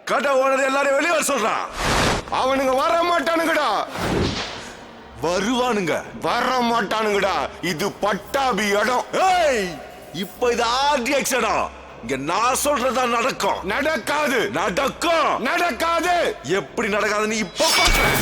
கடை ஓனர் எல்லாரும் வெளியே வர சொல்றான். அவனுங்க வர மாட்டானுங்கடா. வருவானுங்க. வர மாட்டானுங்கடா. இது பட்டாபி இடம். இப்ப இது RDX இடம். இங்க நான் சொல்றதா நடக்கும். நடக்காது. நடக்கும். நடக்காது. எப்படி நடக்காதுன்னு இப்ப பாக்குறேன்.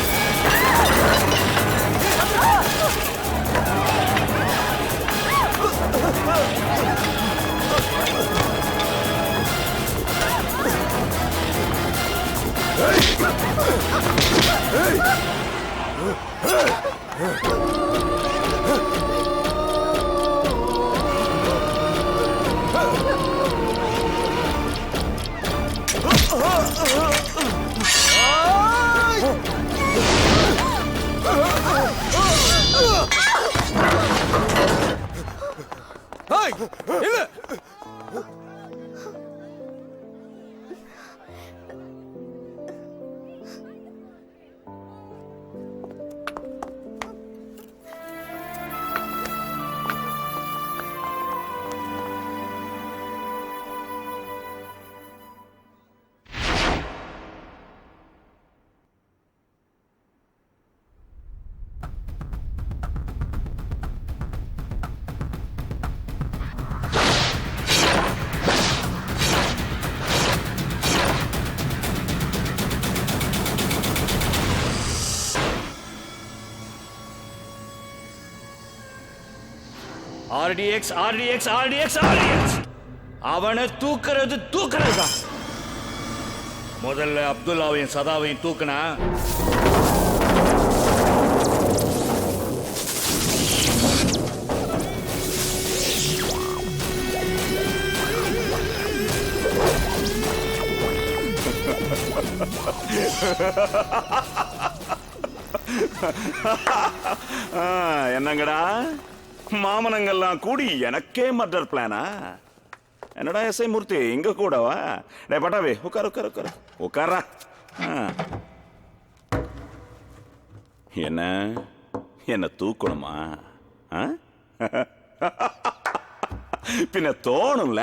RDX அவனை தூக்குறது தான். முதல்ல அப்துல்லாவையும் சதாவையும் தூக்குனா என்னங்கடா மாமனங்கள்லாம் கூடி எனக்கே மர்டர் பிளானா? என்னடா எஸ்ஐ மூர்த்தி இங்க கூடவா? டே பட்டாவே உட்கார உட்கார உட்கார உட்காரா. என்ன தூக்கணுமா? பின்ன தோணும்ல.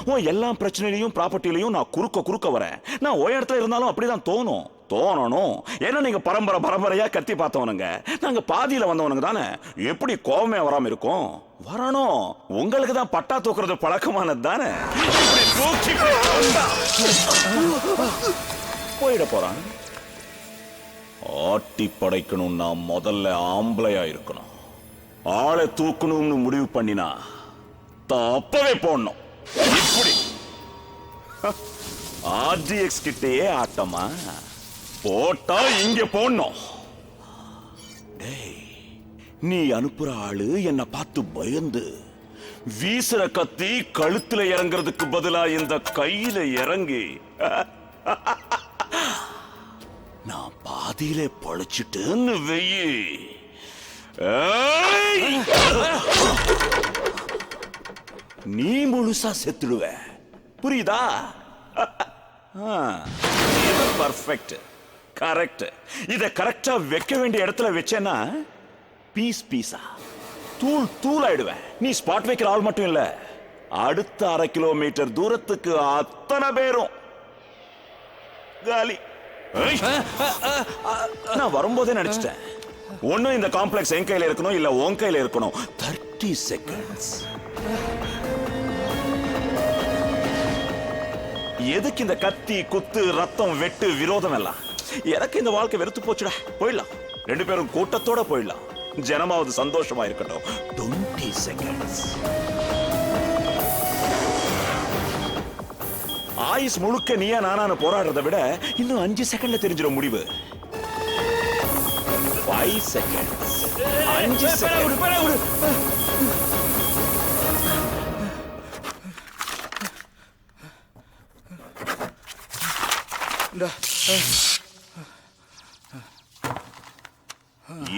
உன் எல்லா பிரச்சனையிலையும் ப்ராப்பர்ட்டிலையும் நான் குறுக்க வரேன். நான் ஒரு இடத்துல இருந்தாலும் அப்படிதான் தோணணும். ஏன்னா நீங்க பரம்பரையா கத்தி பார்த்தவனுங்க, நாங்க பாதியில வந்தவனுங்க தானே. எப்படி கோபமே வராம இருக்கும்? வரணும். உங்களுக்கு தான் பட்டா தூக்குறது பழக்கமானது தானே. போயிட போறான். ஆட்டி படைக்கணும்னா முதல்ல ஆம்பளையா இருக்கணும். ஆளை தூக்கணும்னு முடிவு பண்ணினா அப்பவே போடணும். இப்படி RDX கிட்டே ஆட்டமா போட்டா இங்க போடணும். நீ அனுப்புற ஆளு என்ன பார்த்து பயந்து வீசுற கத்தி கழுத்துல இறங்குறதுக்கு பதிலா இந்த கையில இறங்கி நான் பாதியில பொழைச்சிட்டுன்னு வெயி. நீ முழுசா செத்துடுவ. புரியுதா? Perfect, correct. இத கரெக்டா வைக்க வேண்டிய இடத்துல வச்சேன்னா பீஸா தூள் ஆயிடுவேன். நீ ஸ்பாட் வைக்கிற ஆள் மட்டும் இல்ல, அடுத்த 1/2 கிலோமீட்டர் தூரத்துக்கு அத்தனை பேரும் காலி. நான் வரும்போதே நினைச்சிட்டேன், ஒன்னும் இந்த காம்ப்ளெக்ஸ் என் கையில இருக்கணும், இல்ல உன் கையில இருக்கணும். 30 செகண்ட்ஸ். எதுக்கு இந்த கத்தி குத்து ரத்தம் வெட்டு விரோதம் எல்லாம்? எனக்கு இந்த வாழ்க்கை வெறுத்து போச்சுடா. போயிடலாம், 2 பேரும் கூட்டத்தோட போயிடலாம். ஜனமாவது சந்தோஷமா இருக்கட்டும். 20 செகண்ட்ஸ். ஆயுஸ் முழுக்க நீயா நானான போராடுறதை விட இன்னும் 5 செகண்ட்ல தெரிஞ்சிடும் முடிவு. 5 செகண்ட்ஸ். 5 செகண்ட்.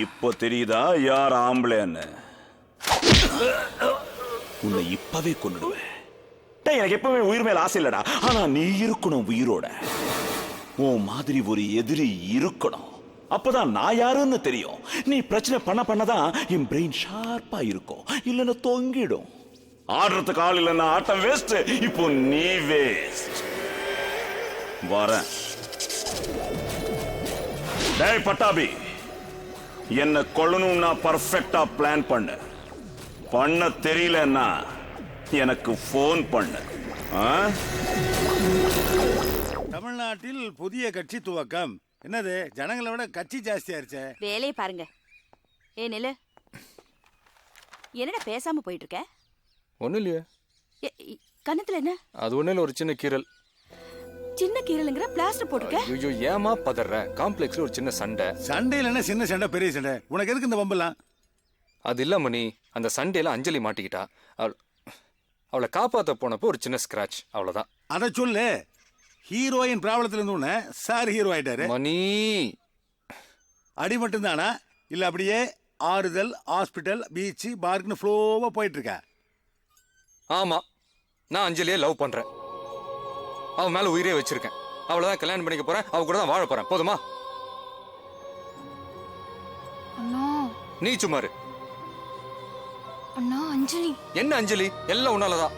இப்போ தெரியுதா யார் ஆம்பளைன்னு? உன்னை இப்பவே கொன்னுடுவேன். எனக்கு எப்பவுமே உயிர் மேல ஆசை இல்லடா, ஆனா நீ இருக்கணும் உயிரோட. உன் மாதிரி ஒரு எதிரி இருக்கணும், அப்பதான் நான் யாருன்னு தெரியும். நீ பிரச்சனை பண்ணதான் என் பிரெயின் ஷார்ப்பா இருக்கும், இல்லைன்னா தொங்கிடும். ஆடுறதுக்கு ஆள் இல்லைன்னா ஆட்டம் வேஸ்ட். இப்போ நீ வேஸ்ட். வரேன். டேய் பட்டாபி, என்ன கொல்லணும்னா பர்ஃபெக்டா பிளான் பண்ண தெரியலன்னா எனக்கு ஃபோன் பண்ணு. தமிழ்நாட்டில் புதிய கட்சி துவக்கம். என்னது, ஜனங்களை விட கட்சி ஜாஸ்தியாயிருச்சே. வேலையை பாருங்க. ஏ நிலு, என்னடா பேசாம போயிட்டு இருக்க? ஒன்றும் இல்லையே. கன்னத்துல என்ன? அது ஒன்றும் இல்லை, ஒரு சின்ன கீரல். சின்ன கீரலுங்கிற பிளாஸ்டர் போட்டுக்க. ஐயோ ஏமா பதற? காம்ப்ளெக்ஸ்ல ஒரு சின்ன சண்டை. சண்டையில் என்ன சின்ன சண்டை பெரிய சண்டை? உனக்கு எதுக்கு இந்த பம்பெல்லாம்? அது இல்ல மணி, அந்த சண்டையில அஞ்சலி மாட்டிக்கிட்டா. அவளை காப்பாற்ற போனப்போ ஒரு சின்ன ஸ்கிராச், அவ்வளவுதான். அதை சொல்லு. ஹீரோயின் ப்ராப்ளத்துல இருந்து சார் ஹீரோ ஆயிட்டாரு. மணி அடி மட்டும்தானா இல்ல அப்படியே ஆறுதல், ஹாஸ்பிட்டல், பீச், பார்க்னு ஃப்ளோவா போயிட்டு இருக்கா? ஆமா, நான் அஞ்சலியை லவ் பண்றேன். அவன் மேல உயிரே வச்சிருக்கேன். அவளதான் கல்யாணம் பண்ணிக்க போறேன், அவ கூட தான் வாழ போறேன். போதுமா? அண்ணா நீ சும்மாரு. அண்ணா அஞ்சலி. என்ன அஞ்சலி? எல்லாம் உன்னாலதான்.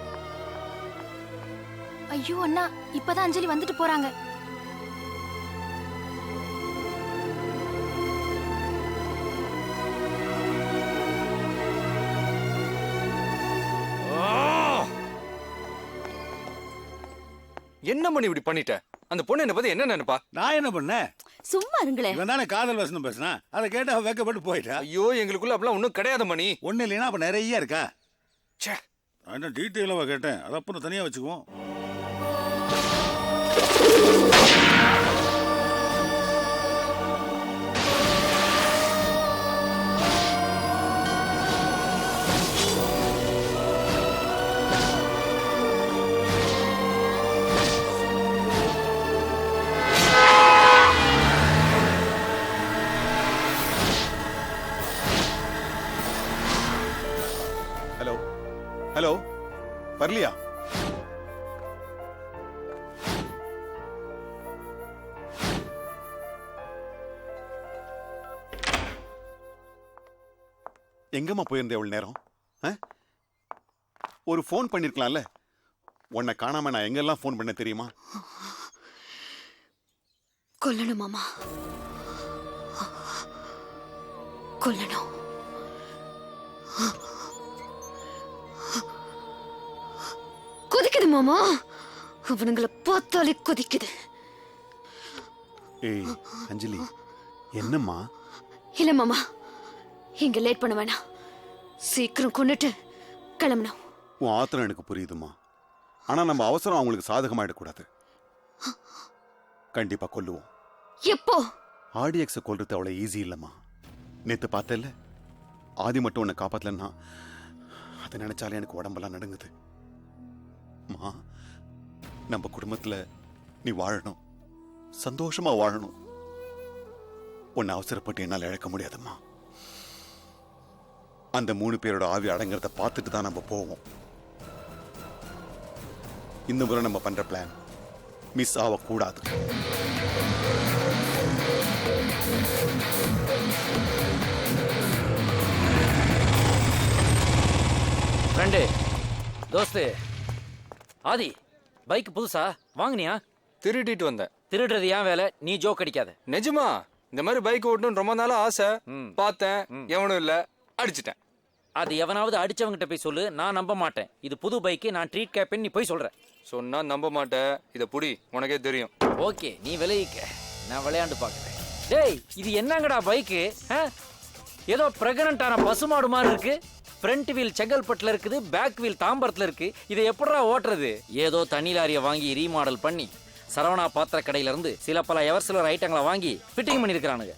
ஐயோ அண்ணா, இப்பதான் அஞ்சலி வந்துட்டு போறாங்க. என்ன மணி இப்படி பண்ணிட்ட? அந்த பொண்ணு என்ன பத்தி என்ன நினைப்பா? நான் என்ன பண்ணேன்? சும்மா இருங்களே. இவன் தானே காதல் வசனம் பேசினா, அதை கேட்டு அவ வெக்கப்பட்டு போயிட்டா. ஐயோ எங்களுக்குள்ள அப்படிலாம் ஒன்றும் கிடையாது மணி. ஒண்ணு இல்லைன்னா அப்ப நிறைய இருக்கா. ச்சே, நான் டீட்டெயிலாக கேட்டேன், அதை அப்புறம் தனியா வச்சுக்குவோம். ஹலோ ஹலோ, வரலையா? எங்கம்மா போயிருந்தேன் இவ்வளவு நேரம்? ஒரு ஃபோன் பண்ணிருக்கலாம்ல. உன்னை காணாம நான் எங்கெல்லாம் ஃபோன் பண்ண தெரியுமா? கொல்லணும் மாமா, கொல்லணும். கொதிக்குது மாமா, அவனுங்களை பார்த்தாலே கொதிக்குது. ஏய் அஞ்சலி, என்னம்மா? இல்ல மாமா, இங்க லேட் பண்ண வேணாம். சீக்கிரம் கொண்டுட்டு கிளம்பணும். உன் ஆத்திரம் எனக்கு புரியுதுமா. ஆனா நம்ம அவசரம் அவங்களுக்கு சாதகமாயிடக்கூடாது. கண்டிப்பா கொல்லுவோம். எப்போ? ஆர்டிஎக்ஸை கொல்றது அவ்வளவு ஈஸி இல்லம்மா. நேத்து பார்த்தல, ஆதி மட்டும் உன்னை காப்பாத்தலன்னா அதை நினைச்சாலே எனக்கு உடம்பெல்லாம் நடுங்குது. மா, நம்ம குடும்பத்துல நீ வாழணும், சந்தோஷமா வாழணும். உன்னை அவசரப்பட்டு என்னால் இழக்க முடியாதும்மா. அந்த 3 பேரோட ஆவி அடங்கிறத பார்த்துட்டு தான் நம்ம போவோம். இந்த முறை நம்ம பண்ற பிளான் மிஸ் ஆகக்கூடாது. ஃப்ரெண்டு, தோஸ்து, ஆதி, பைக் புதுசா வாங்கினியா? திருடிட்டு வந்தேன். திருடுறது ஏன் வேலை, நீ ஜோக் அடிக்காத. நிஜமா இந்த மாதிரி பைக் ஓட்டணும் ரொம்ப நாளா ஆசை. பார்த்தேன், எவனும் இல்ல, அடிச்சிட்டேன். அது எவனாவது அடிச்சவங்கிட்ட போய் சொல்லு, நான் நம்ப மாட்டேன். இது புது பைக்கு, நான் ட்ரீட் கேப்பேன், நீ போய் சொல்ற. சொன்னா நம்ப மாட்டேன். இத புடி, உனக்கே தெரியும். ஓகே, நீ விளையிக்க, நான் விளையாண்டு பார்க்குறேன். டேய், இது என்னங்கடா பைக்கு? ஏதோ பிரெக்னண்டான பசுமாடு மாதிரி இருக்கு. ஃப்ரண்ட் வீல் செங்கல்பட்டுல இருக்குது, பேக் வீல் தாம்பரத்துல இருக்கு. இதை எப்படா ஓட்டுறது? ஏதோ தண்ணி லாரியை வாங்கி ரீமாடல் பண்ணி சரவணா பாத்திர கடையில இருந்து சில பல எவர்சிலர் ஐட்டங்களை வாங்கி ஃபிட்டிங் பண்ணிருக்கானுங்க.